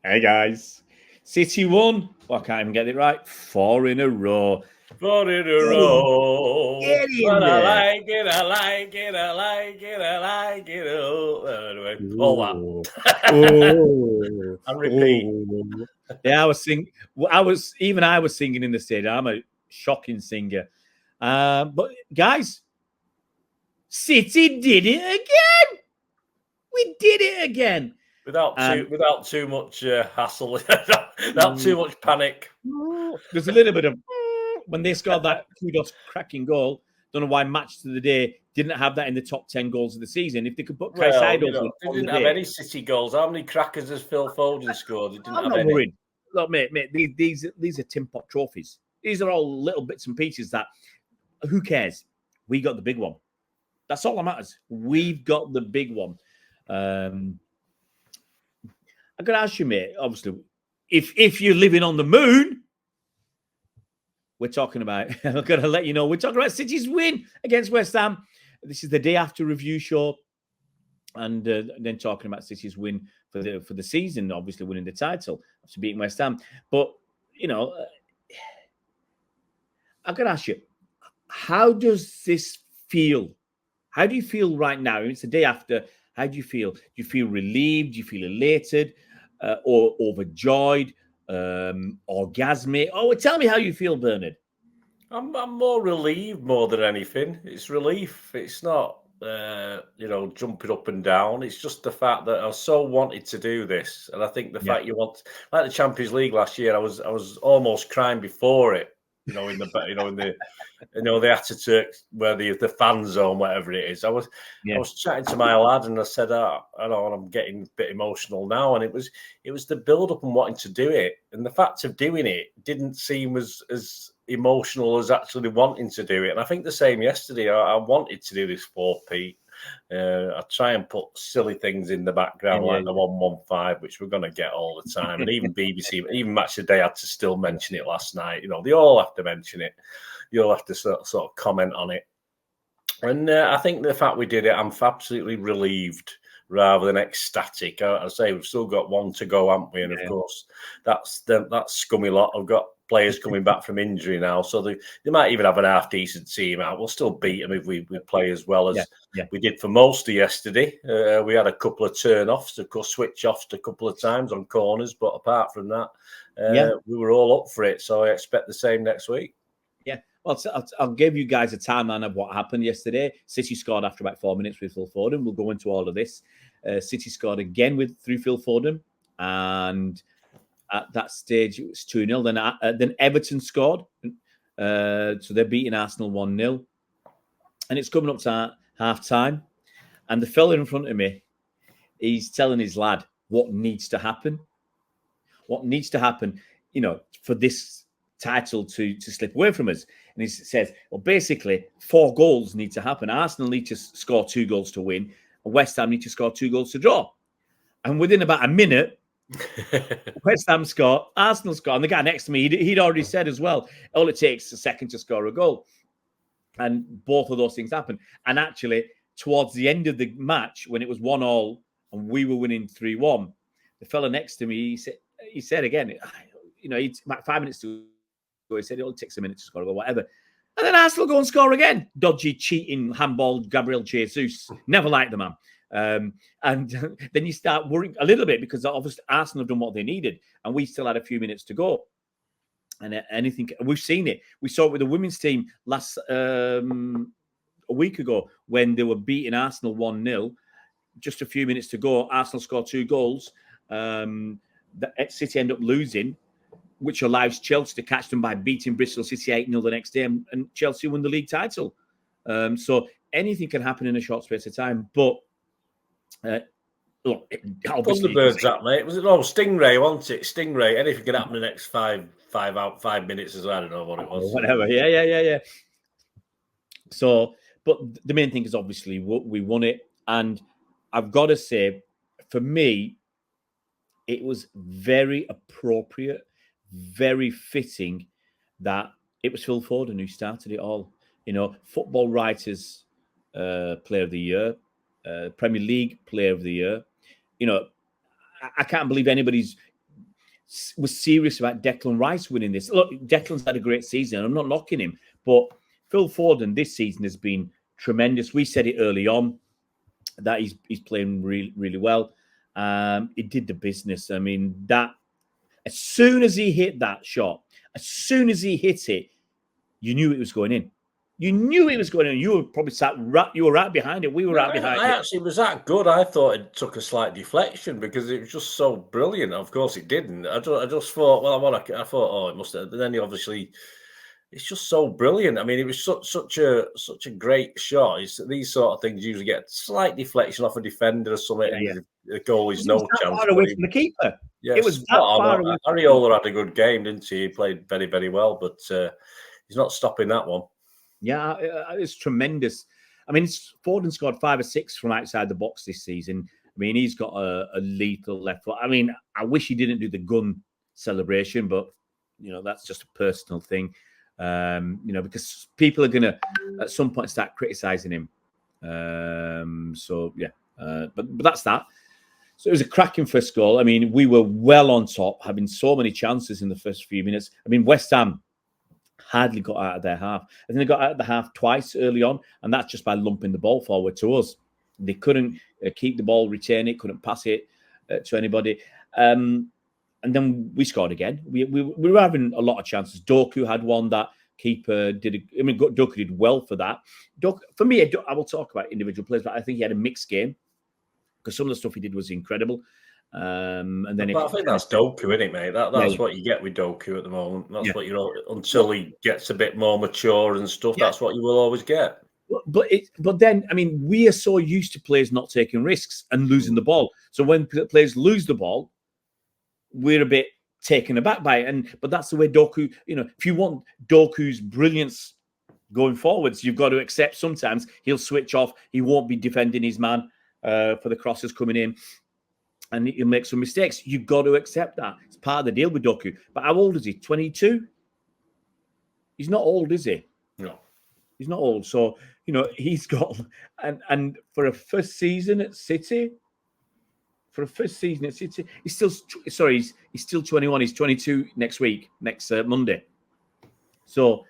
Hey guys, City won. Well, I can't even get it right. 4 in a row. 4 in a row. Get in But there. I like it. Anyway, all that. Oh, And repeat. oh. Yeah, I was singing in the stadium. I'm a shocking singer. But guys, City did it again. We did it again. Without too much hassle, without too much panic. There's a little bit of when they scored that kudos cracking goal. Don't know why Match to the Day didn't have that in the top 10 goals of the season. If they could put Caicedo they didn't have any City goals. How many crackers has Phil Foden scored? They didn't I'm have not any. worried. Look, mate, these are tin pot trophies. These are all little bits and pieces that who cares? We got the big one. That's all that matters. We've got the big one. I'm gonna ask you, mate, obviously, if you're living on the moon, we're talking about, I'm going to let you know, we're talking about City's win against West Ham. This is the day after review show. And then talking about City's win for the season, obviously winning the title after beating West Ham. But, you know, I'm going to ask you, how does this feel? How do you feel right now? It's the day after. How do you feel? Do you feel relieved? Do you feel elated or overjoyed? Orgasmic? Oh, tell me how you feel, Bernard. I'm more relieved more than anything. It's relief. It's not, jumping up and down. It's just the fact that I so wanted to do this, and I think the fact you want, like the Champions League last year, I was almost crying before it. In the Ataturk where the fan zone, whatever it is. I was chatting to my lad and I said, I'm getting a bit emotional now. And it was the build up and wanting to do it. And the fact of doing it didn't seem as emotional as actually wanting to do it. And I think the same yesterday. I wanted to do this 4P. I try and put silly things in the background like the 115, which we're going to get all the time. And even BBC, even Match of the Day had to still mention it last night. They all have to mention it. You'll have to sort of comment on it. And I think the fact we did it, I'm absolutely relieved rather than ecstatic. I say we've still got one to go, haven't we? And of course, that's scummy lot. I've got players coming back from injury now, so they might even have an half decent team out. We'll still beat them if we play as well as we did for most of yesterday. We had a couple of turn-offs, of course, switch-offs a couple of times on corners, but apart from that, we were all up for it. So I expect the same next week. Yeah, well, I'll give you guys a timeline of what happened yesterday. City scored after about 4 minutes with Phil Foden. We'll go into all of this. City scored again through Phil Foden, and at that stage it was 2-0. Then Everton scored, so they're beating Arsenal 1-0, and it's coming up to half time. And the fella in front of me, he's telling his lad what needs to happen. What needs to happen, for this title to slip away from us. And he says, well, basically 4 goals need to happen. Arsenal need to score 2 goals to win, and West Ham need to score 2 goals to draw. And within about a minute, West Ham scored, Arsenal scored, and the guy next to me, he'd already said as well, all it takes is a second to score a goal. And both of those things happened. And actually, towards the end of the match, when it was 1-1 and we were winning 3-1, the fella next to me, he said again, about 5 minutes to go, he said it only takes a minute to score a goal, whatever. And then Arsenal go and score again. Dodgy, cheating, handball, Gabriel Jesus. Never liked the man. And then you start worrying a little bit because obviously Arsenal have done what they needed and we still had a few minutes to go. And we've seen it. We saw it with the women's team last a week ago when they were beating Arsenal 1-0. Just a few minutes to go, Arsenal scored 2 goals. The City end up losing, which allows Chelsea to catch them by beating Bristol City 8-0 the next day, and Chelsea won the league title. So anything can happen in a short space of time. But look, obviously, Thunderbirds, that mate. Was it Stingray? Wasn't it? Stingray. Anything can happen in the next 5 minutes as well. I don't know what it was. Whatever. Yeah. So, but the main thing is obviously we won it, and I've got to say, for me, it was very appropriate, very fitting that it was Phil Foden who started it all. Football Writers Player of the Year, Premier League Player of the Year. I can't believe anybody's was serious about Declan Rice winning this. Look, Declan's had a great season. I'm not knocking him, but Phil Foden this season has been tremendous. We said it early on that he's playing really, really well. He did the business. I mean, that as soon as he hit that shot, as soon as he hit it, you knew it was going in. You knew it was going in. You were probably you were right behind it. We were right behind it. I actually was that good. I thought it took a slight deflection because it was just so brilliant. Of course, it didn't. I just thought, well, I thought, oh, it must have. But then he obviously, it's just so brilliant. I mean, it was such a great shot. These sort of things usually get slight deflection off a defender or something, and the goal is no chance. Far away from the keeper. Yeah, it was that far away. Areola had a good game, didn't he? He played very, very well, but he's not stopping that one. Yeah, it's tremendous. I mean, Foden scored 5 or 6 from outside the box this season. I mean, he's got a lethal left foot. I mean, I wish he didn't do the gun celebration, but, that's just a personal thing, because people are going to, at some point, start criticising him. But that's that. So it was a cracking first goal. I mean, we were well on top, having so many chances in the first few minutes. I mean, West Ham hardly got out of their half. I think they got out of the half twice early on, and that's just by lumping the ball forward to us. They couldn't keep the ball, retain it, couldn't pass it to anybody. And then we scored again. We were having a lot of chances. Doku had one that keeper did. Doku did well for that. For me, I will talk about individual players, but I think he had a mixed game because some of the stuff he did was incredible. And then I think that's Doku, isn't it, mate? That's what you get with Doku at the moment. That's what until he gets a bit more mature and stuff. That's what you will always get. But then, I mean, we are so used to players not taking risks and losing the ball. So when players lose the ball, we're a bit taken aback by it. But that's the way Doku. If you want Doku's brilliance going forwards, you've got to accept sometimes he'll switch off. He won't be defending his man for the crosses coming in. And he'll make some mistakes. You've got to accept that. It's part of the deal with Doku. But how old is he? 22? He's not old, is he? No. He's not old. So, he's got... And for a first season at City... he's still 21. He's 22 next week, next Monday. So,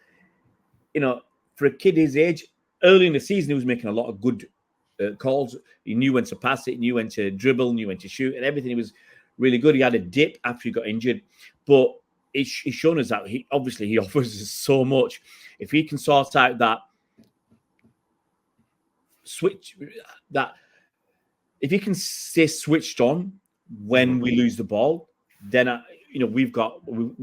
for a kid his age, early in the season, he was making a lot of good calls. He knew when to pass it, knew when to dribble, knew when to shoot, and everything. He was really good. He had a dip after he got injured, but he's shown us that he offers us so much. If he can sort out that switch, if he can stay switched on when we lose the ball, then we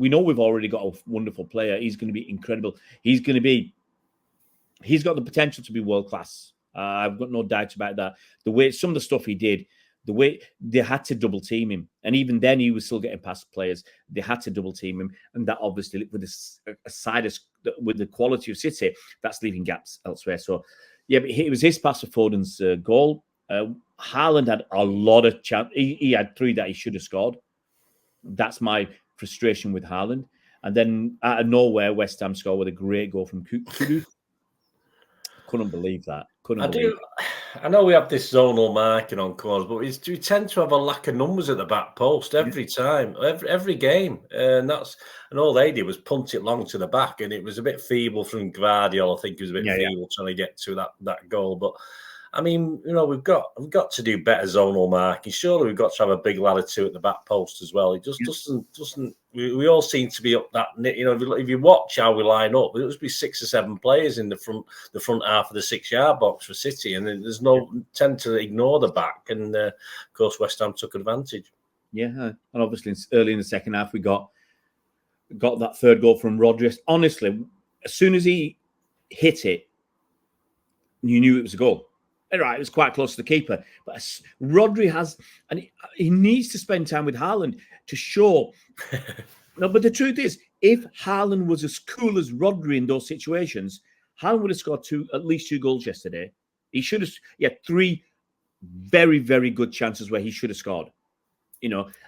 know we've already got a wonderful player. He's going to be incredible. He's got the potential to be world class. I've got no doubt about that. The way some of the stuff he did, the way they had to double team him, and even then he was still getting past players. They had to double team him, and that obviously with with the quality of City, that's leaving gaps elsewhere. So, yeah, but it was his pass for Foden's goal. Haaland had a lot of chance. He had 3 that he should have scored. That's my frustration with Haaland. And then out of nowhere, West Ham scored with a great goal from Kudu. Couldn't believe that. I know we have this zonal marking on corners, but we tend to have a lack of numbers at the back post every time, every game. And all they did was punt it long to the back, and it was a bit feeble from Guardiola. I think he was a bit feeble trying to get to that goal. But I mean, we've got to do better zonal marking. Surely we've got to have a big lad or 2 at the back post as well. It just doesn't. We all seem to be up that. If you watch how we line up, there must be 6 or 7 players in the front half of the 6-yard box for City, and there's tend to ignore the back. And of course, West Ham took advantage. Yeah, and obviously early in the second half, we got that third goal from Rodri. Honestly, as soon as he hit it, you knew it was a goal. Right, it was quite close to the keeper. But Rodri and he needs to spend time with Haaland to show. No, but the truth is, if Haaland was as cool as Rodri in those situations, Haaland would have scored at least 2 goals yesterday. He should have. He had 3 very, very good chances where he should have scored.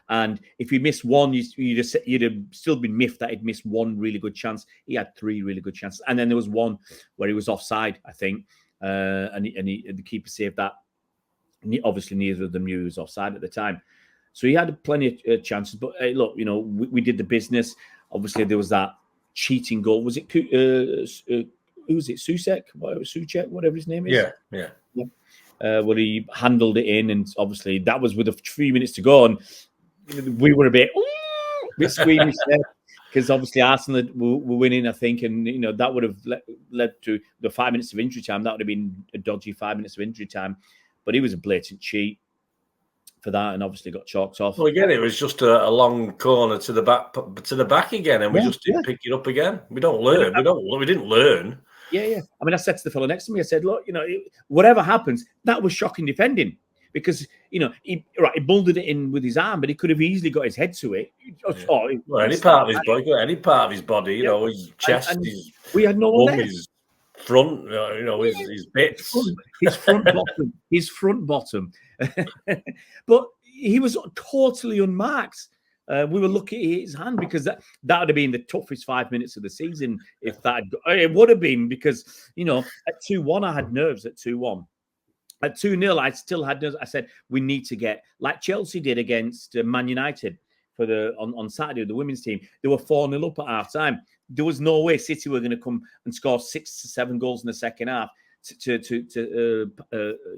And if he missed one, you'd have still been miffed that he'd missed 1 really good chance. He had 3 really good chances, and then there was one where he was offside, I think. And the keeper saved that. Obviously, neither of them knew he was offside at the time. So he had plenty of chances. But look, we did the business. Obviously, there was that cheating goal. Was it who was it? Suchek, whatever his name is. Yeah. Where he handled it in, and obviously that was with 3 minutes to go, and we were a bit squeamish there because obviously Arsenal were winning, I think, and that would have led to the 5 minutes of injury time. That would have been a dodgy 5 minutes of injury time, but he was a blatant cheat for that, and obviously got chalked off. Well, again, it was just a long corner to the back again, and we just didn't pick it up again. We don't learn. We didn't learn. Yeah. I mean, I said to the fellow next to me, I said, look, whatever happens, that was shocking defending because, he molded it in with his arm, but he could have easily got his head to it. Any part of his body, his chest, we had no one there. His front, his bits. His front bottom. But he was totally unmarked. We were lucky at his hand because that would have been the toughest 5 minutes of the season if it would have been because at 2-1 I had nerves at 2-1. At 2-0 I still had nerves. I said we need to get like Chelsea did against Man United on Saturday, the women's team. They were 4-0 up at half time. There was no way City were going to come and score 6 to 7 goals in the second half to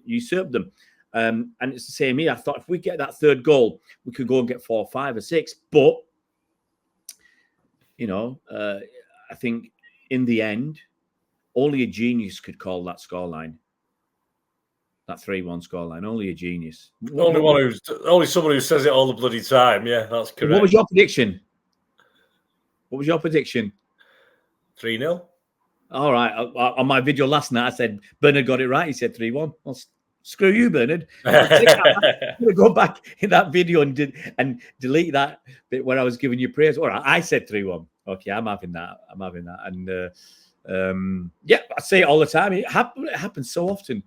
usurp them. And it's the same here. I thought if we get that third goal, we could go and get 4, 5, or 6. But, I think in the end, only a genius could call that scoreline. That 3-1 scoreline. Only a genius. Only someone who says it all the bloody time. Yeah, that's correct. What was your prediction? 3-0. All right. On my video last night, I said Bernard got it right. He said 3-1. Well, screw you, Bernard. I'm going to go back in that video and delete that bit where I was giving you praise. All right, I said 3-1. Okay, I'm having that. And I say it all the time. It happens so often.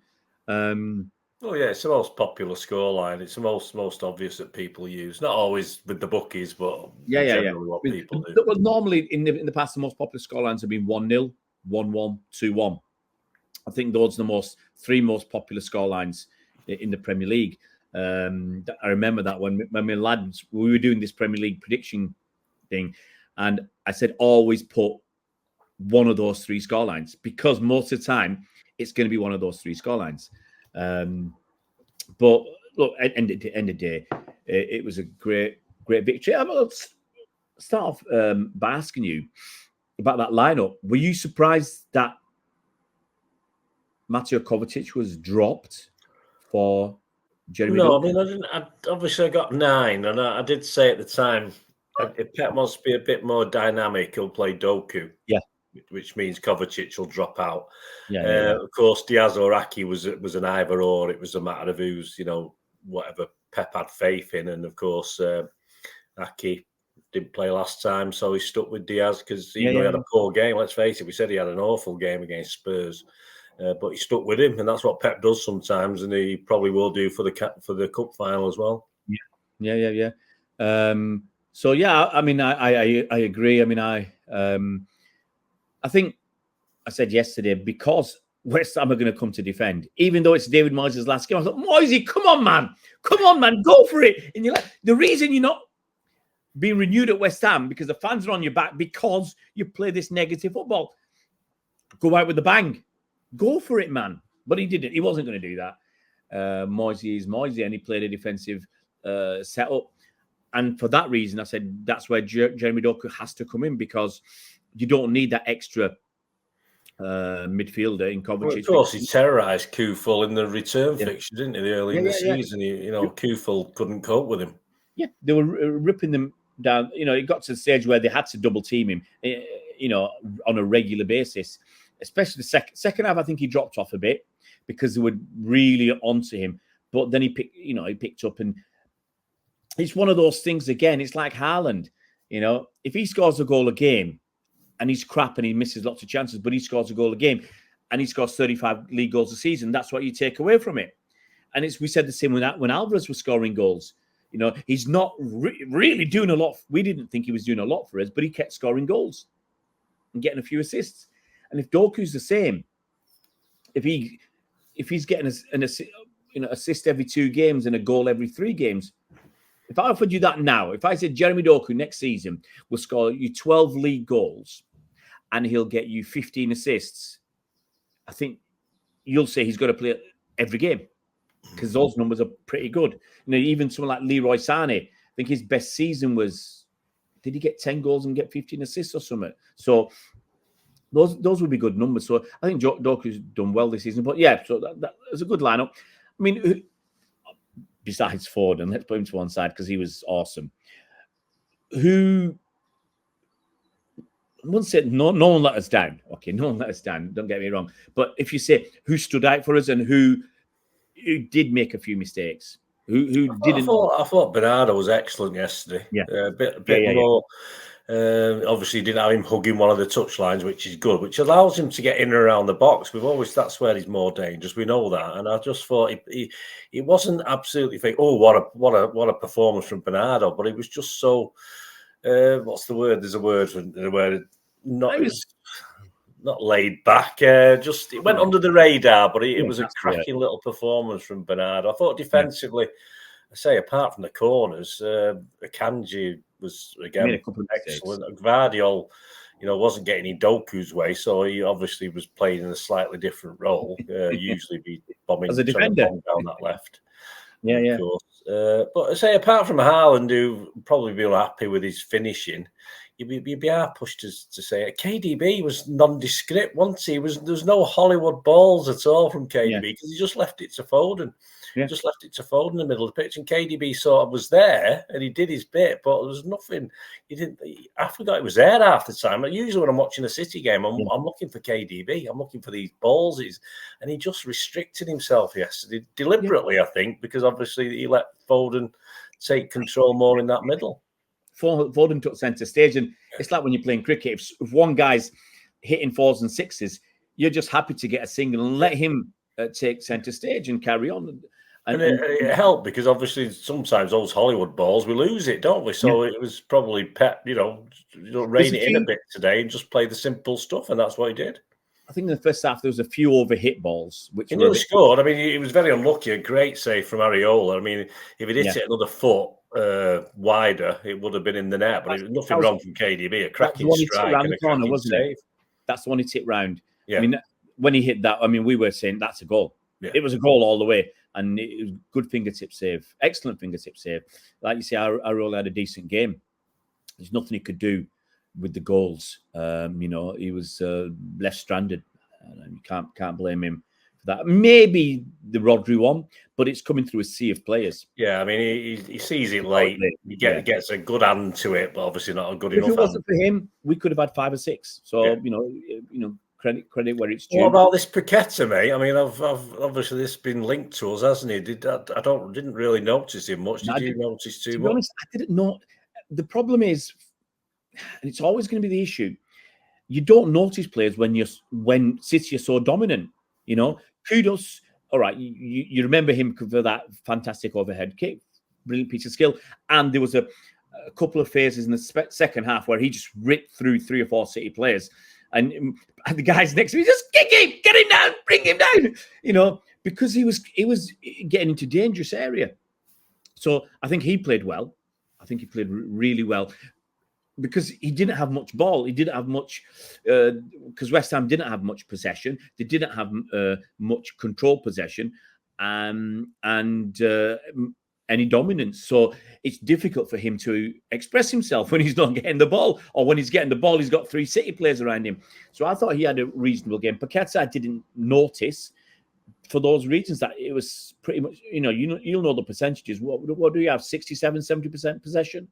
It's the most popular scoreline. It's the most obvious that people use. Not always with the bookies, but generally what people do. Well, normally in the past, the most popular scorelines have been 1-0, 1-1, 2-1. I think those are the three most popular scorelines in the Premier League. I remember that when my lads, we were doing this Premier League prediction thing, and I said always put one of those three scorelines because most of the time it's going to be one of those three scorelines. But look, at the end of the day, it was a great victory. Let's start off by asking you about that lineup. Were you surprised that Mateo Kovacic was dropped for Jeremy? No, I mean, I didn't. Obviously, I got 9, and I did say at the time, if Pep wants to be a bit more dynamic, he'll play Doku. Yeah. Which means Kovacic will drop out. Yeah. Of course, Diaz or Aki was an either or. It was a matter of who's, whatever Pep had faith in. And of course, Aki didn't play last time, so he stuck with Diaz because he had a poor game. Let's face it, we said he had an awful game against Spurs, but he stuck with him, and that's what Pep does sometimes, and he probably will do for the cup final as well. Yeah. So I mean, I agree. I mean, I think I said yesterday, because West Ham are going to come to defend, even though it's David Moyes' last game. I thought, Moyes, come on, man, go for it. And the reason you're not being renewed at West Ham because the fans are on your back because you play this negative football. Go out with a bang. Go for it, man. But he didn't. He wasn't going to do that. Moyes is Moyes, and he played a defensive setup. And for that reason, I said that's where Jeremy Doku has to come in because you don't need that extra midfielder in Kovacic. Well, of course, he terrorised Kufel in the return fixture, didn't he? Early in the season, Kufel couldn't cope with him. Yeah, they were ripping them down. It got to the stage where they had to double team him, on a regular basis. Especially the second half, I think he dropped off a bit because they were really onto him. But then he picked up, and it's one of those things again. It's like Haaland, if he scores a goal a game, and he's crap and he misses lots of chances, but he scores a goal a game and he scores 35 league goals a season. That's what you take away from it. And we said the same when Alvarez was scoring goals. He's not really doing a lot. We didn't think he was doing a lot for us, but he kept scoring goals and getting a few assists. And if Doku's the same, if he's getting an assist every 2 games and a goal every 3 games, If I offered you that now, if I said Jeremy Doku next season will score you 12 league goals and he'll get you 15 assists, I think you'll say he's got to play every game because those numbers are pretty good. Even someone like Leroy Sané, I think his best season was, did he get 10 goals and get 15 assists or something? So those would be good numbers. So I think Doku's done well this season. But yeah, so that's a good lineup. I mean, besides Ford, and let's put him to one side because he was awesome. Who? I wouldn't say no one let us down. Okay, no one let us down. Don't get me wrong. But if you say who stood out for us and who did make a few mistakes, who didn't? I thought Bernardo was excellent yesterday. Yeah, a bit more. Obviously, didn't have him hugging one of the touch lines, which is good, which allows him to get in and around the box. That's where he's more dangerous. We know that, and I just thought he wasn't absolutely think, oh, what a performance from Bernardo, but he was just so. What's the word? There's a word for the word. Not laid back. Just it went under the radar, but it was a cracking little performance from Bernardo. I thought defensively, I say apart from the corners, Akanji was again excellent. Gvardiol, wasn't getting in Doku's way, so he obviously was playing in a slightly different role. Usually be bombing as a defender down that left. Of course. But I say apart from Haaland, who probably be happy with his finishing, you'd be hard pushed to say it. KDB was nondescript once. There's no Hollywood balls at all from KDB because he just left it to Foden. Just left it to Foden in the middle of the pitch, and KDB sort of was there and he did his bit, but there was nothing. I forgot he was there half the time. Usually when I'm watching a City game, I'm looking for KDB. I'm looking for these balls, and he just restricted himself yesterday deliberately. I think because obviously he let Foden take control more in that middle. Foden took centre stage, and it's like when you're playing cricket. If one guy's hitting 4s and 6s, you're just happy to get a single and let him take centre stage and carry on. And it helped because obviously sometimes those Hollywood balls we lose it, don't we? So it was probably Pep, rein it in a bit today and just play the simple stuff, and that's what he did. I think in the first half there was a few overhit balls, which he scored. I mean, he was very unlucky. A great save from Areola. I mean, if he'd hit it another foot wider, it would have been in the net. But nothing wrong from KDB. A cracking strike and a cracking save. That's the one he tipped round. Yeah. I mean, when he hit that, I mean, we were saying that's a goal. Yeah. It was a goal all the way, and it was good fingertip save, excellent fingertip save. Like you say, Areola had a decent game. There's nothing he could do with the goals. He was left stranded. You can't blame him for that. Maybe the Rodri one, but it's coming through a sea of players. Yeah, I mean, he sees it late. He gets a good hand to it, but obviously not a good enough. If it wasn't for him, we could have had 5 or 6. So credit where it's due. What about this Paqueta, mate? I mean, I've obviously this been linked to us, hasn't he? Didn't really notice him much. Did you notice too much? To be honest, I didn't know. The problem is, and it's always going to be the issue, you don't notice players when City are so dominant. Kudos. All right, you remember him for that fantastic overhead kick, brilliant piece of skill, and there was a couple of phases in the second half where he just ripped through 3 or 4 City players. And the guys next to me just kick him, get him down, bring him down, because he was getting into dangerous area. So I think he played well. I think he played really well because he didn't have much ball. He didn't have much because West Ham didn't have much possession. They didn't have much control possession and any dominance. So it's difficult for him to express himself when he's not getting the ball, or when he's getting the ball, he's got 3 City players around him. So I thought he had a reasonable game. Paqueta I didn't notice for those reasons that it was pretty much, you'll know the percentages. What do you have? 67, 70% possession?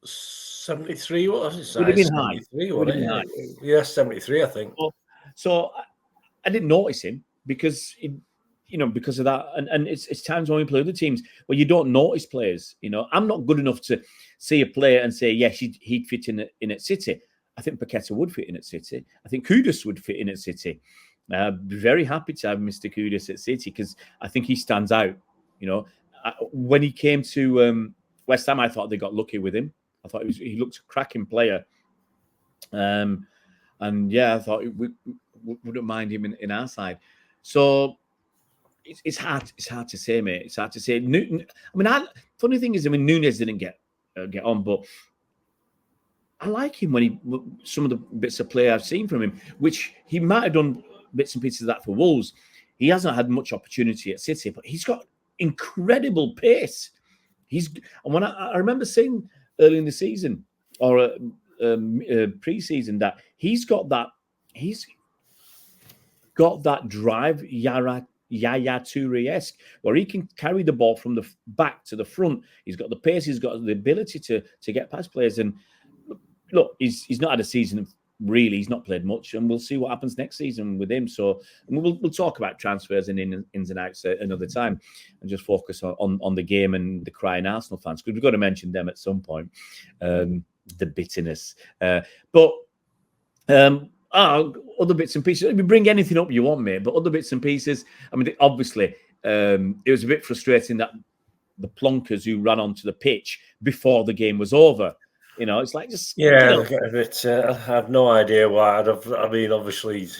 73, what was it? Would have been high. High. Yeah, 73, I think. So I didn't notice him because because of that, and it's times when we play other teams where you don't notice players. I'm not good enough to see a player and say, yes, he'd fit in at City. I think Paqueta would fit in at City. I think Kudus would fit in at City. Very happy to have Mr. Kudus at City because I think he stands out. When he came to West Ham, I thought they got lucky with him. I thought he looked a cracking player. I thought we wouldn't mind him in our side. So it's hard to say, mate. It's hard to say. Funny thing is, Nunes didn't get on, but I like him when some of the bits of play I've seen from him, which he might have done bits and pieces of that for Wolves. He hasn't had much opportunity at City, but he's got incredible pace. I remember saying early in the season or pre-season that he's got that drive, Yaya Toure-esque, where he can carry the ball from the back to the front. He's got the pace, he's got the ability to get past players. And look, he's not had a season really. He's not played much, and we'll see what happens next season with him. So we'll talk about transfers and ins and outs another time, and just focus on the game and the crying Arsenal fans, because we've got to mention them at some point. The bitterness, but other bits and pieces. Bring anything up you want, mate. But other bits and pieces. I mean, obviously, it was a bit frustrating that the plonkers who ran onto the pitch before the game was over. It's like just I have no idea why. Obviously, it's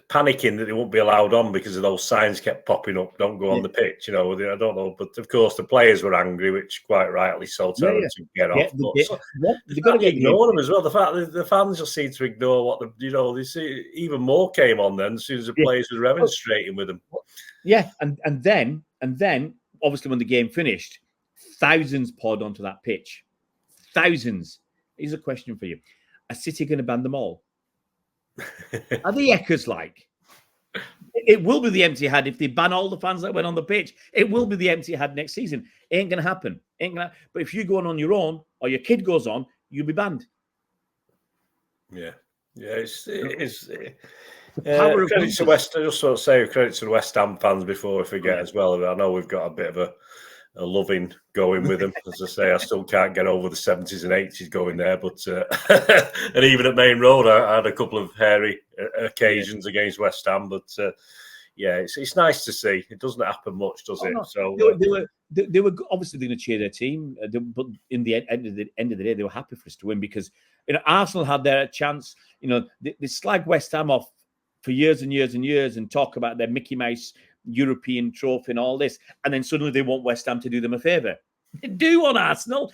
panicking that they won't be allowed on because of those signs kept popping up. Don't go on the pitch. I don't know, but of course the players were angry, which quite rightly so. Telling them to get off. They've got to ignore them as well. The fact that the fans just seem to ignore what they see. Even more came on then as soon as the players were remonstrating with them. Yeah, and then obviously when the game finished, thousands poured onto that pitch. Thousands. Here's a question for you. Are City going to ban them all? Are the Eckers like? It will be the Etihad if they ban all the fans that went on the pitch. It will be the Etihad next season. It ain't going to happen. But if you're going on your own or your kid goes on, you'll be banned. Yeah. Yeah, it is. Credit to West. I just want to say credit to the West Ham fans before we forget as well. I know we've got a bit of a loving going with them. As I say, I still can't get over the 70s and 80s going there. But and even at Main Road, I had a couple of hairy occasions against West Ham. But it's nice to see. It doesn't happen much, does it? No. So they were obviously going to cheer their team, but in the end of the day, they were happy for us to win because Arsenal had their chance. They slag West Ham off for years and years and years and talk about their Mickey Mouse European trophy and all this, and then suddenly they want West Ham to do them a favour. Do on Arsenal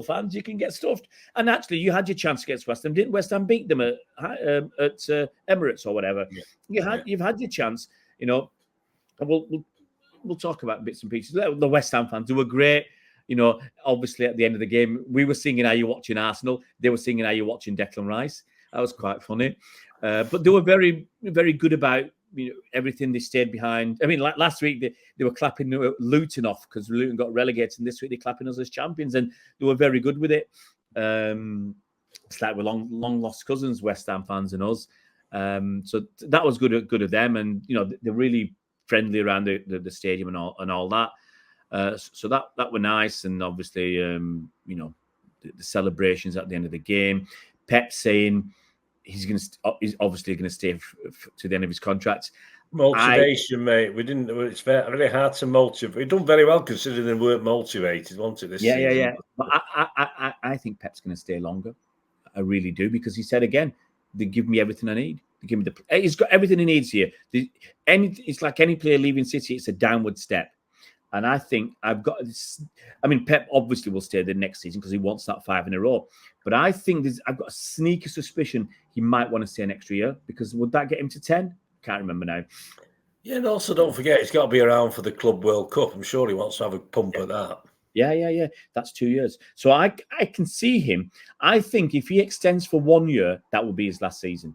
fans, you can get stuffed. And actually, you had your chance against West Ham. Didn't West Ham beat them at Emirates or whatever? Yeah. You've had your chance. We'll talk about bits and pieces. The West Ham fans, they were great. Obviously at the end of the game, we were singing "Are You Watching Arsenal?" They were singing "Are You Watching Declan Rice?" That was quite funny. But they were very, very good about everything. They stayed behind. I mean, like last week, they were clapping Luton off because Luton got relegated, and this week they're clapping us as champions, and they were very good with it. It's like we're long lost cousins, West Ham fans and us. So that was good of them, and they're really friendly around the stadium and all that. So that were nice, and obviously the celebrations at the end of the game. Pep saying he's obviously going to stay to the end of his contract. Motivation, mate. It's very hard to motivate. We've done very well considering they weren't motivated, wasn't it? This season? Yeah. But I think Pep's going to stay longer. I really do, because he said again, they give me everything I need. They give me he's got everything he needs here. It's like any player leaving City. It's a downward step. And I think I've got this. I mean, Pep obviously will stay the next season because he wants that 5 in a row. But I think I've got a sneaky suspicion he might want to stay an extra year, because would that get him to 10? Can't remember now. Yeah, and also don't forget he's got to be around for the Club World Cup. I'm sure he wants to have a pump at that. Yeah. That's 2 years. So I can see him. I think if he extends for 1 year, that will be his last season.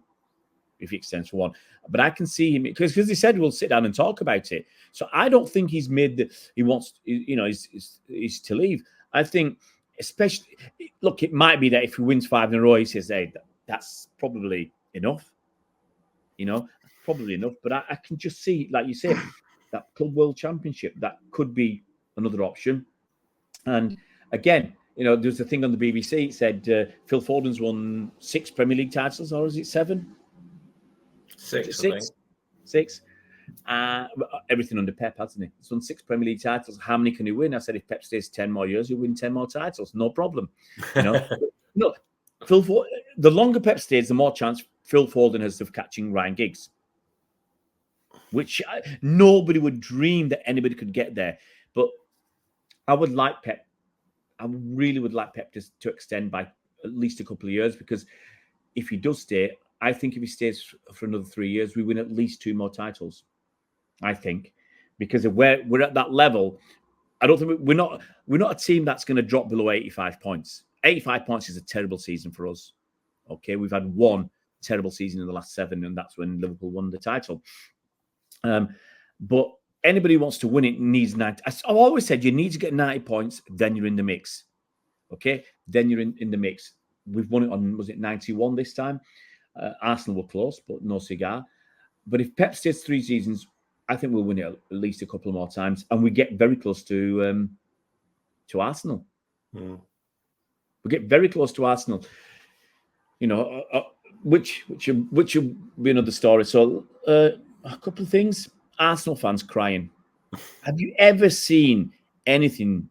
If he extends for one. But I can see him, because he said we'll sit down and talk about it. So I don't think he's he wants, he's to leave. I think, especially, look, it might be that if he wins 5 in a row, he says, hey, that's probably enough. Probably enough. But I can just see, like you say, that Club World Championship, that could be another option. And again, there's a thing on the BBC. It said Phil Foden's won 6 Premier League titles, or is it 7? 6, I think. 6. Everything under Pep, hasn't he? He's won 6 Premier League titles. How many can he win? I said if Pep stays 10 more years, he'll win 10 more titles. No problem. Look, the longer Pep stays, the more chance Phil Foden has of catching Ryan Giggs. which nobody would dream that anybody could get there. But I would like Pep. I really would like Pep to extend by at least a couple of years, because if he does stay, I think if he stays for another 3 years, we win at least 2 more titles. I think, because if we're at that level, I don't think we're not a team that's going to drop below 85 points. 85 points is a terrible season for us. Okay, we've had one terrible season in the last 7, and that's when Liverpool won the title. But anybody who wants to win it needs 90. I've always said you need to get 90 points, then you're in the mix. Okay, then you're in the mix. We've won it on, was it 91 this time? Arsenal were close, but no cigar. But if Pep stays 3 seasons, I think we'll win it at least a couple more times, and we get very close to Arsenal. We get very close to Arsenal. You know, which will be another story. So a couple of things. Arsenal fans crying. Have you ever seen anything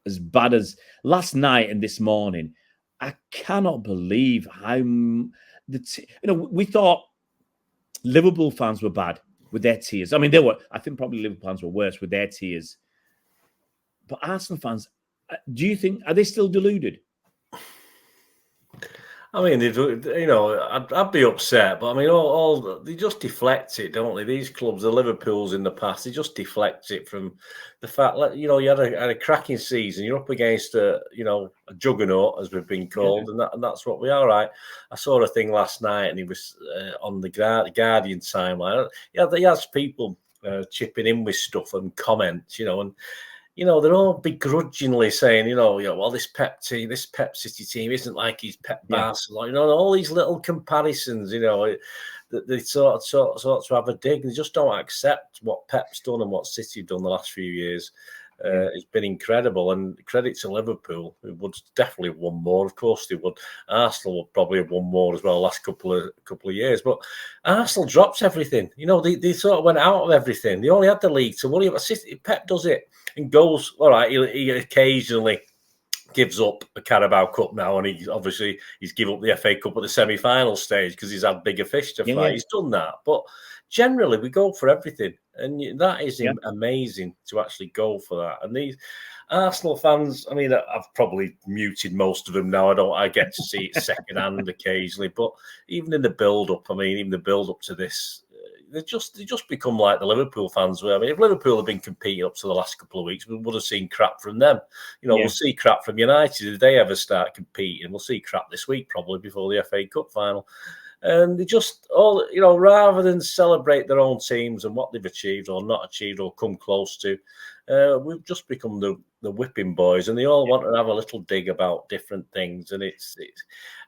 as bad as last night and this morning? I cannot believe how we thought Liverpool fans were bad with their tears. I mean, I think probably Liverpool fans were worse with their tears. But Arsenal fans, do you think, are they still deluded? I mean, I'd be upset, but I mean, they just deflect it, don't they? These clubs, the Liverpools in the past, they just deflect it from the fact that you had a cracking season. You're up against a juggernaut, as we've been called, and that's what we are. Right? I saw a thing last night, and he was on the Guardian timeline. He has people chipping in with stuff and comments, and. They're all begrudgingly saying, well, this Pep City team isn't like his Pep Barcelona. All these little comparisons, that they sort of have a dig. They just don't accept what Pep's done and what City have done the last few years. It's been incredible, and credit to Liverpool, who would definitely have won more. Of course they would. Arsenal would probably have won more as well the last couple of years. But Arsenal drops everything. They sort of went out of everything. They only had the league to worry about. City, Pep does it and goes, all right, he occasionally gives up a Carabao Cup now, and he's given up the FA Cup at the semi-final stage because he's had bigger fish to fry. Yeah. He's done that. But generally, we go for everything. And that is amazing to actually go for that. And these Arsenal fans, I mean, I've probably muted most of them now. I get to see it secondhand occasionally. But even in the build-up, to this, they just become like the Liverpool fans were. I mean, if Liverpool had been competing up to the last couple of weeks, we would have seen crap from them. We'll see crap from United if they ever start competing. We'll see crap this week probably before the FA Cup final. And they just all, rather than celebrate their own teams and what they've achieved or not achieved or come close to, we've just become the whipping boys, and they all want to have a little dig about different things. And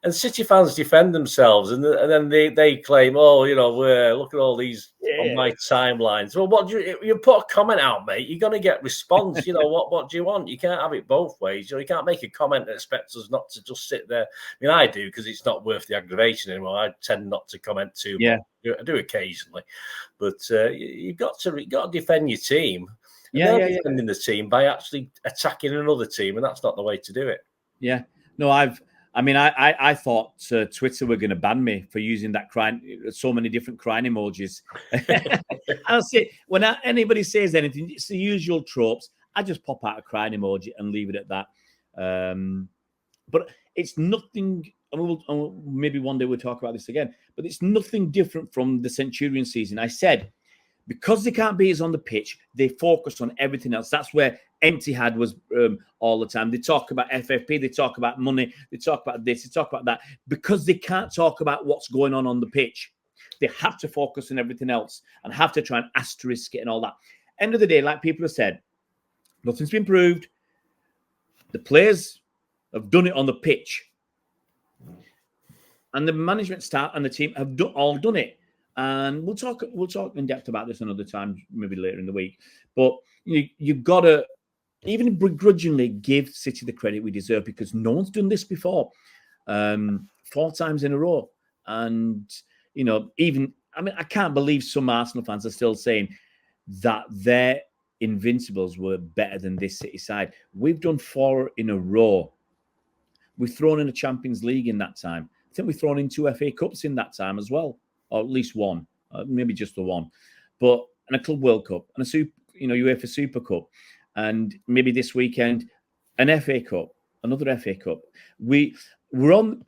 and City fans defend themselves, and then they claim, look at all these on my timelines. Well, what do you put a comment out, mate? You're going to get response. What do you want? You can't have it both ways. You can't make a comment and expect us not to just sit there. I mean, I do, because it's not worth the aggravation anymore. I tend not to comment too much. I do occasionally, but you've got to defend your team. Defending the team by actually attacking another team, and that's not the way to do it. Yeah, no, I thought Twitter were going to ban me for using that so many different crying emojis. I'll say when anybody says anything, it's the usual tropes. I just pop out a crying emoji and leave it at that. But it's nothing. Maybe one day we'll talk about this again. But it's nothing different from the Centurion season. I said, because they can't beat us on the pitch, they focus on everything else. That's where Etihad was all the time. They talk about FFP, they talk about money, they talk about this, they talk about that. Because they can't talk about what's going on the pitch, they have to focus on everything else and have to try and asterisk it and all that. End of the day, like people have said, nothing's been proved. The players have done it on the pitch. And the management staff and the team have all done it. And we'll talk in depth about this another time, maybe later in the week. But you've got to, even begrudgingly, give City the credit we deserve, because no one's done this before, 4 times in a row. And I can't believe some Arsenal fans are still saying that their Invincibles were better than this City side. We've done 4 in a row. We've thrown in a Champions League in that time. I think we've thrown in 2 FA Cups in that time as well. Or at least 1, maybe just the 1. and a Club World Cup and a UEFA Super Cup, and maybe this weekend an FA Cup, another FA Cup. We're on.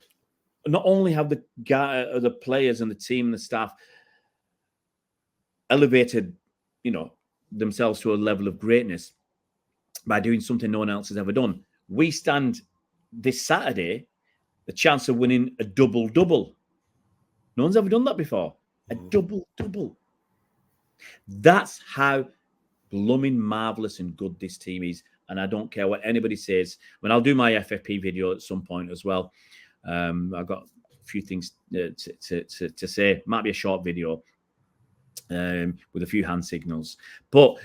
Not only have the players and the team and the staff elevated, themselves to a level of greatness by doing something no one else has ever done. We stand this Saturday a chance of winning a double-double. No one's ever done that before. A double-double. That's how blooming marvellous and good this team is. And I don't care what anybody says. When I'll do my FFP video at some point as well. I've got a few things to say. Might be a short video with a few hand signals. But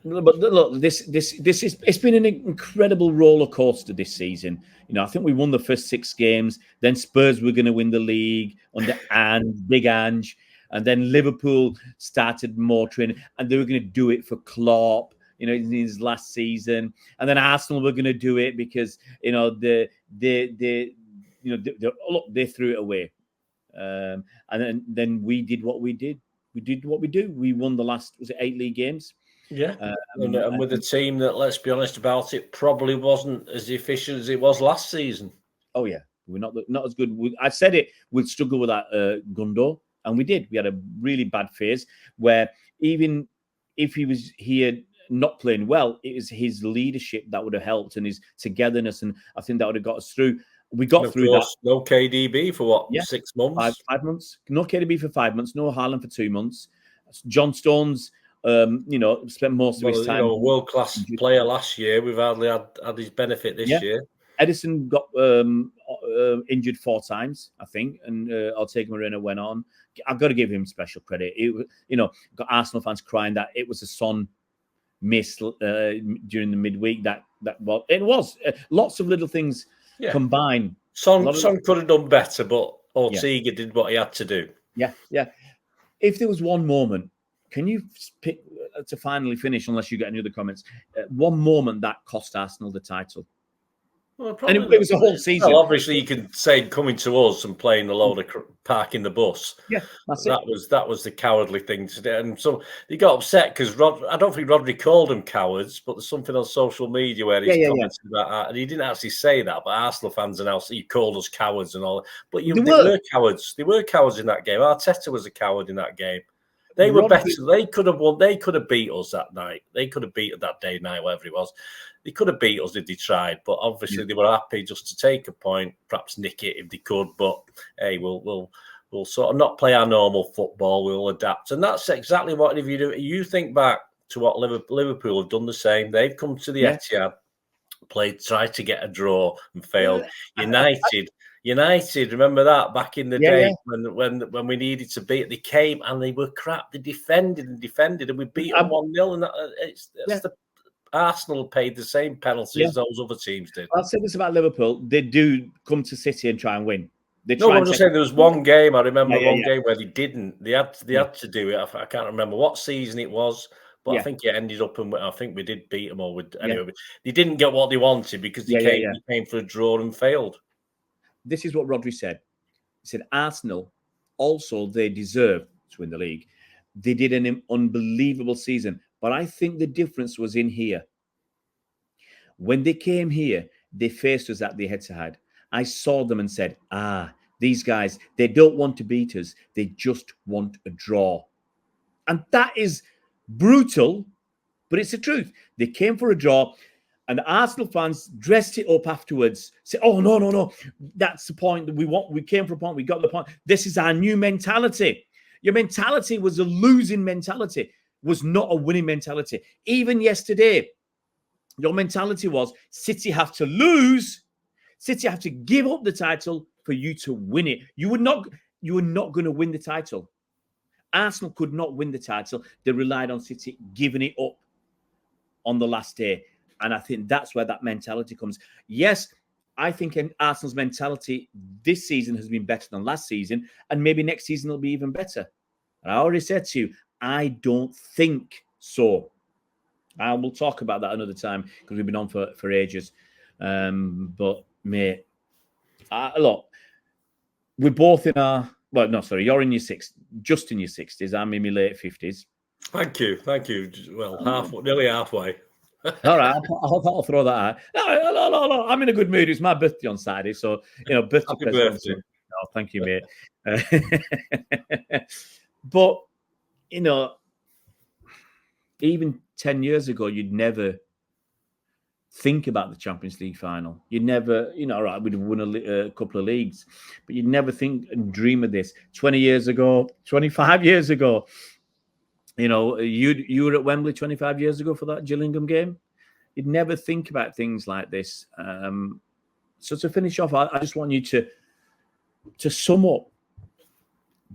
look, this is, it's been an incredible roller coaster this season. I think we won the first 6 games. Then Spurs were going to win the league under Big Ange, and then Liverpool started more training, and they were going to do it for Klopp, in his last season. And then Arsenal were going to do it because they threw it away. And then we did what we did. We did what we do. We won the last 8 league games. Yeah, and with a team that, let's be honest about it, probably wasn't as efficient as it was last season. Oh yeah, we're not as good. I said it. We'd struggle with that Gundo, and we did. We had a really bad phase where even if he was here not playing well, it was his leadership that would have helped and his togetherness, and I think that would have got us through. We got through that. No KDB for what? Yeah, 6 months? 5 months. No KDB for 5 months. No Haaland for 2 months. John Stones, spent most of his time. World-class player last year. We've hardly had his benefit this year. Edison got injured 4 times, I think, and Ortega Moreno went on. I've got to give him special credit. Got Arsenal fans crying that it was a Son miss during the midweek. It was lots of little things combined. Son could have done better, but Ortega did what he had to do. Yeah. If there was one moment, can you pick to finally finish, unless you get any other comments, one moment that cost Arsenal the title? Well, and it was a whole season. Well, obviously, you can say coming to us and playing a load of parking the bus. Yeah, that was the cowardly thing to do. And so he got upset because I don't think Rodri called them cowards, but there's something on social media where he's commented about that, and he didn't actually say that. But Arsenal fans are now he called us cowards and all. But they were cowards. They were cowards in that game. Arteta was a coward in that game. They were better. They could have won. They could have beat us that night. They could have beat us that day, night, whatever it was. They could have beat us if they tried, but obviously they were happy just to take a point, perhaps nick it if they could. But hey, we'll sort of not play our normal football. We'll adapt, and that's exactly what if you do. You think back to what Liverpool have done the same. They've come to the Etihad, tried to get a draw and failed. United, remember that back in the day when we needed to beat, they came and they were crap. They defended, and we beat them 1-0. And the Arsenal paid the same penalties as those other teams did. I'll say this about Liverpool: they do come to City and try and win. I'm just saying there was one game. I remember game where they didn't. They had to do it. I can't remember what season it was. But I think it ended up, and I think we did beat them. Anyway, they didn't get what they wanted because they came for a draw and failed. This is what Rodri said. He said, Arsenal, also, they deserve to win the league. They did an unbelievable season. But I think the difference was in here. When they came here, they faced us at the Etihad. I saw them and said, these guys, they don't want to beat us. They just want a draw. And that is brutal, but it's the truth. They came for a draw. And the Arsenal fans dressed it up afterwards. Say, oh, no. That's the point that we want. We came for a point. We got the point. This is our new mentality. Your mentality was a losing mentality, was not a winning mentality. Even yesterday, your mentality was City have to lose. City have to give up the title for you to win it. You were not going to win the title. Arsenal could not win the title. They relied on City giving it up on the last day. And I think that's where that mentality comes. Yes, I think Arsenal's mentality this season has been better than last season. And maybe next season will be even better. And I already said to you, I don't think so. I will talk about that another time because we've been on for ages. But, mate, look, we're both in our Well, no, sorry, you're in your just in your 60s. I'm in my late 50s. Thank you. Well, nearly halfway. All right, I'll throw that out. No, I'm in a good mood. It's my birthday on Saturday, so birthday present. Oh, thank you, mate. But even 10 years ago, you'd never think about the Champions League final. You'd never, right, we'd have won a couple of leagues, but you'd never think and dream of this. 20 years ago, 25 years ago, you were at Wembley 25 years ago for that Gillingham game. You'd never think about things like this. So to finish off, I just want you to sum up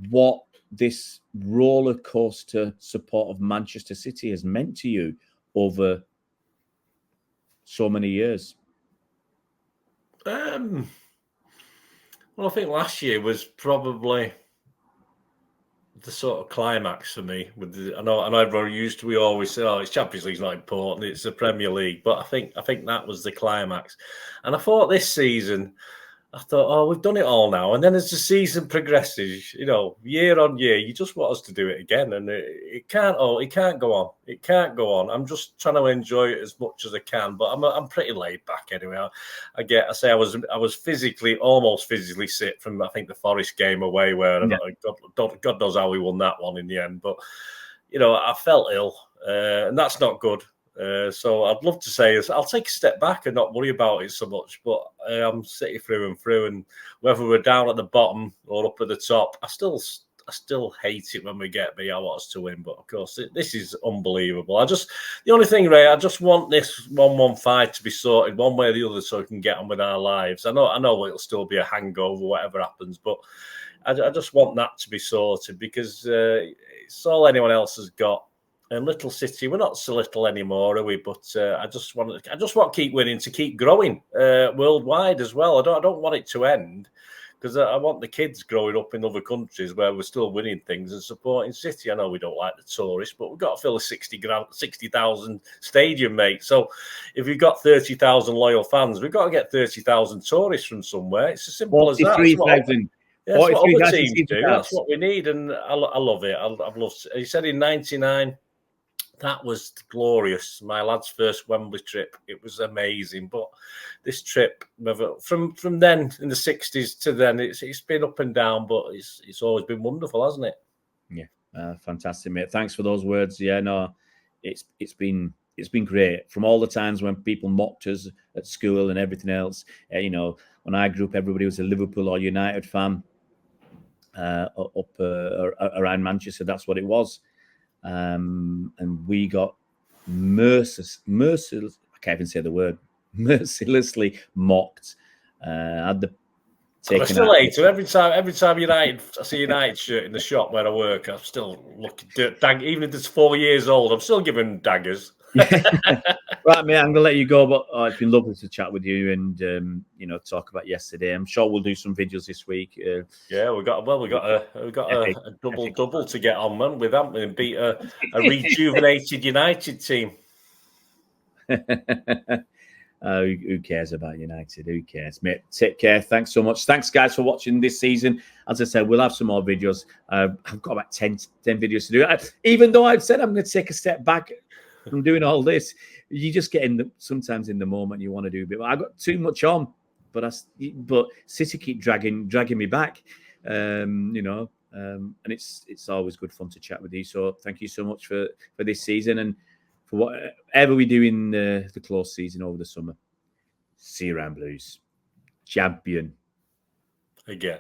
what this roller coaster support of Manchester City has meant to you over so many years. Well, I think last year was probably the sort of climax for me. I know everyone we always say, "Oh, it's Champions League's not important; it's the Premier League." But I think that was the climax. And I thought this season, I thought, "Oh, we've done it all now." And then as the season progresses, year on year, you just want us to do it again, and it can't go on. It can't go on. I'm just trying to enjoy it as much as I can, but I'm pretty laid back anyway. I was almost physically sick from I think the Forest game away, where God knows how we won that one in the end. But I felt ill, and that's not good. So I'd love to say I'll take a step back and not worry about it so much, but I'm City through and through, and whether we're down at the bottom or up at the top, I still hate it when we get beat. I want us to win, but of course this is unbelievable. The only thing, Ray, I just want this 1-1 fight to be sorted one way or the other so we can get on with our lives. I know it'll still be a hangover, whatever happens, but I just want that to be sorted because it's all anyone else has got. And Little City, we're not so little anymore, are we? But I just want to keep winning, to keep growing worldwide as well. I don't want it to end because I want the kids growing up in other countries where we're still winning things and supporting City. I know we don't like the tourists, but we've got to fill a 60,000 stadium, mate. So if you've got 30,000 loyal fans, we've got to get 30,000 tourists from somewhere. It's as simple as that. 43,000. That's what other teams do. That's what we need, and I love it. I've loved it. He said in '99. That was glorious. My lad's first Wembley trip. It was amazing. But this trip, from then in the 60s to then, it's been up and down, but it's always been wonderful, hasn't it? Yeah, fantastic, mate. Thanks for those words. Yeah, no, it's been great. From all the times when people mocked us at school and everything else, when I grew up, everybody was a Liverpool or United fan up around Manchester. That's what it was. And we got mercilessly, I can't even say the word, mercilessly mocked. I still hate it. Every time I see United shirt in the shop where I work, I'm still looking, even if it's 4 years old, I'm still giving daggers. Right, mate, I'm gonna let you go, but it's been lovely to chat with you and talk about yesterday. I'm sure we'll do some videos this week. Yeah, we got a double to get on with, haven't we? And beat a rejuvenated United team. Who cares about United? Who cares, mate? Take care. Thanks so much. Thanks, guys, for watching this season. As I said, we'll have some more videos. I've got about 10 videos to do. Even though I've said I'm going to take a step back from doing all this, you just get sometimes in the moment you want to do a bit. I got too much on, but City keep dragging me back. And it's always good fun to chat with you. So thank you so much for this season and for whatever we do in the close season over the summer. See you around, Blues. Champion. Again.